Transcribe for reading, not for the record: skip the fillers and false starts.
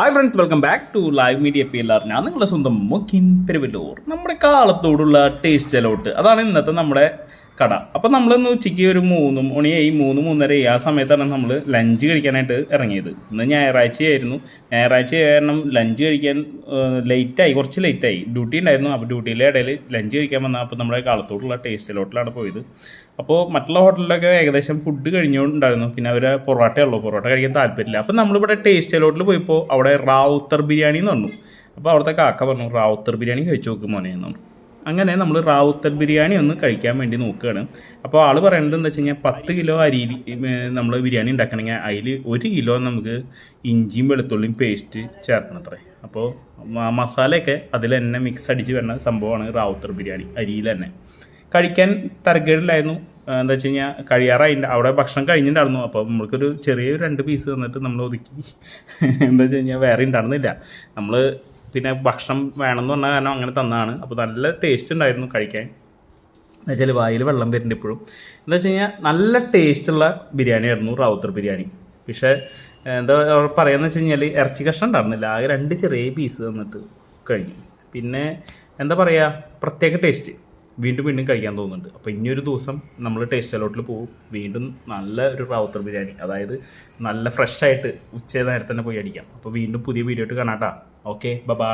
Hi friends, welcome back to live media PLR. ഞാൻ നിങ്ങളുടെ സ്വന്തം മുക്കിൻ പെരുവല്ലൂർ. നമ്മുടെ കാലത്തോടുള്ള ടേസ്റ്റ് അലോട്ട്, അതാണ് ഇന്നത്തെ നമ്മുടെ കട. അപ്പോൾ നമ്മളിന്ന് ഉച്ചയ്ക്ക് ഒരു 3 മണിയായി, 3-3:30 ആ സമയത്താണ് നമ്മൾ ലഞ്ച് കഴിക്കാനായിട്ട് ഇറങ്ങിയത്. ഇന്ന് ഞായറാഴ്ചയായിരുന്നു. ഞായറാഴ്ച കാരണം ലഞ്ച് കഴിക്കാൻ ലേറ്റായി, കുറച്ച് ലേറ്റായി. ഡ്യൂട്ടി ഉണ്ടായിരുന്നു. അപ്പോൾ ഡ്യൂട്ടിയിലെ ഇടയിൽ ലഞ്ച് കഴിക്കാൻ വന്നാൽ അപ്പോൾ നമ്മുടെ കാലത്തോടുള്ള ടേസ്റ്റ് അലോട്ടിലാണ് പോയത്. അപ്പോൾ മറ്റുള്ള ഹോട്ടലിലൊക്കെ ഏകദേശം ഫുഡ് കഴിഞ്ഞുകൊണ്ടുണ്ടായിരുന്നു. പിന്നെ അവർ പൊറോട്ട കഴിക്കാൻ താല്പര്യമില്ല. അപ്പോൾ നമ്മളിവിടെ ടേസ്റ്റ് അലോട്ടിൽ പോയപ്പോൾ അവിടെ റാവുത്തർ ബിരിയാണി എന്ന് പറഞ്ഞു. അപ്പോൾ അവിടുത്തെ കാക്ക പറഞ്ഞു, റാവുത്തർ ബിരിയാണി കഴിച്ചു നോക്കും മോനെ എന്നാണ്. അങ്ങനെ നമ്മൾ റാവുത്തർ ബിരിയാണി ഒന്ന് കഴിക്കാൻ വേണ്ടി നോക്കുകയാണ്. അപ്പോൾ ആൾ പറയുന്നത് എന്താ വെച്ച് കഴിഞ്ഞാൽ 10 കിലോ അരി നമ്മൾ ബിരിയാണി ഉണ്ടാക്കണമെങ്കിൽ അതിൽ 1 കിലോ നമുക്ക് ഇഞ്ചിയും വെളുത്തുള്ളിയും പേസ്റ്റ് ചേർക്കണം അത്രേ. അപ്പോൾ മസാലയൊക്കെ അതിൽ തന്നെ മിക്സ് അടിച്ച് വരുന്ന സംഭവമാണ് റാവുത്തർ ബിരിയാണി. അരിയിൽ തന്നെ കഴിക്കാൻ തരക്കേടില്ലായിരുന്നു. എന്താ വെച്ച് കഴിഞ്ഞാൽ കഴിയാറായിട്ട് അവിടെ ഭക്ഷണം കഴിഞ്ഞിട്ടുണ്ടായിരുന്നു. അപ്പോൾ നമ്മൾക്കൊരു ചെറിയൊരു 2 പീസ് തന്നിട്ട് നമ്മൾ ഒതുക്കി. എന്താ വെച്ച് കഴിഞ്ഞാൽ വേറെ ഉണ്ടായിരുന്നില്ല. നമ്മൾ പിന്നെ ഭക്ഷണം വേണമെന്ന് പറഞ്ഞ കാരണം അങ്ങനെ തന്നതാണ്. അപ്പോൾ നല്ല ടേസ്റ്റ് ഉണ്ടായിരുന്നു കഴിക്കാൻ. എന്ന് വെച്ചാൽ വായിൽ വെള്ളം വരുന്നുണ്ട് ഇപ്പോഴും. എന്താ വെച്ച് കഴിഞ്ഞാൽ നല്ല ടേസ്റ്റുള്ള ബിരിയാണി ആയിരുന്നു റാവുത്തർ ബിരിയാണി. പക്ഷേ എന്താ പറയുകയെന്ന് വെച്ച് കഴിഞ്ഞാൽ ഇറച്ചി കഷ്ണം ഉണ്ടായിരുന്നില്ല. ആകെ 2 ചെറിയ പീസ് തന്നിട്ട് കഴിഞ്ഞു. പിന്നെ എന്താ പറയുക, പ്രത്യേക ടേസ്റ്റ്. വീണ്ടും കഴിക്കാൻ തോന്നുന്നുണ്ട്. അപ്പോൾ ഇനിയൊരു ദിവസം നമ്മൾ ടേസ്റ്റ് അലോട്ടിൽ പോകും. വീണ്ടും നല്ല ഒരു റാവുത്തർ ബിരിയാണി, അതായത് നല്ല ഫ്രഷായിട്ട് ഉച്ച നേരത്തെ തന്നെ പോയി അടിക്കാം. അപ്പോൾ വീണ്ടും പുതിയ വീഡിയോ ആയിട്ട് കാണാം കേട്ടോ. Okay, by.